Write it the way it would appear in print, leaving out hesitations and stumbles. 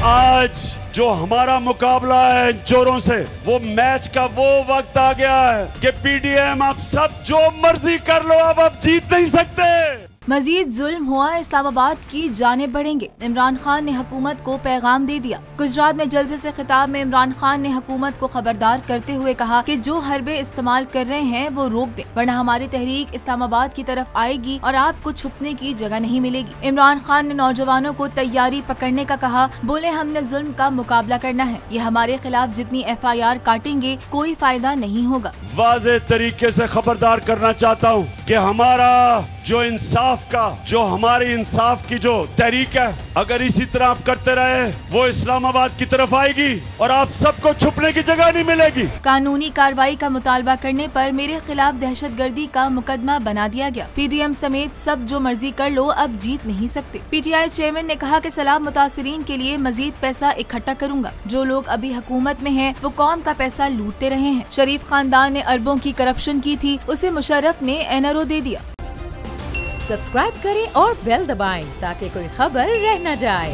आज जो हमारा मुकाबला है चोरों से, वो मैच का वो वक्त आ गया है कि पीडीएम आप सब जो मर्जी कर लो, अब आप जीत नहीं सकते। मजीद जुल्म हुआ, इस्लामाबाद की जानेब बढ़ेंगे। इमरान खान ने हुकूमत को पैगाम दे दिया। गुजरात में जलसे से खिताब में इमरान खान ने हुकूमत को खबरदार करते हुए कहा कि जो हरबे इस्तेमाल कर रहे हैं वो रोक दें, वरना हमारी तहरीक इस्लामाबाद की तरफ आएगी और आपको छुपने की जगह नहीं मिलेगी। इमरान खान ने नौजवानों को तैयारी पकड़ने का कहा। बोले हमने जुल्म का मुकाबला करना है, ये हमारे खिलाफ जितनी FIR काटेंगे कोई फायदा नहीं होगा। वाज़े तरीके से खबरदार करना चाहता हूँ कि हमारा जो इंसाफ का, जो हमारी इंसाफ की जो तहरीक है, अगर इसी तरह आप करते रहे वो इस्लामाबाद की तरफ आएगी और आप सबको छुपने की जगह नहीं मिलेगी। कानूनी कार्रवाई का मुतालबा करने पर मेरे खिलाफ दहशतगर्दी का मुकदमा बना दिया गया। PDM समेत सब जो मर्जी कर लो, अब जीत नहीं सकते। PTI चेयरमैन ने कहा कि सैलाब मुतासिरीन के लिए मजीद पैसा इकट्ठा करूंगा। जो लोग अभी हुकूमत में हैं वो कौम का पैसा लूटते रहे हैं। शरीफ खानदान ने अरबों की करप्शन की थी, उसे मुशर्रफ ने NRO दे दिया। सब्सक्राइब करें और बेल दबाएं ताकि कोई खबर रह न जाए।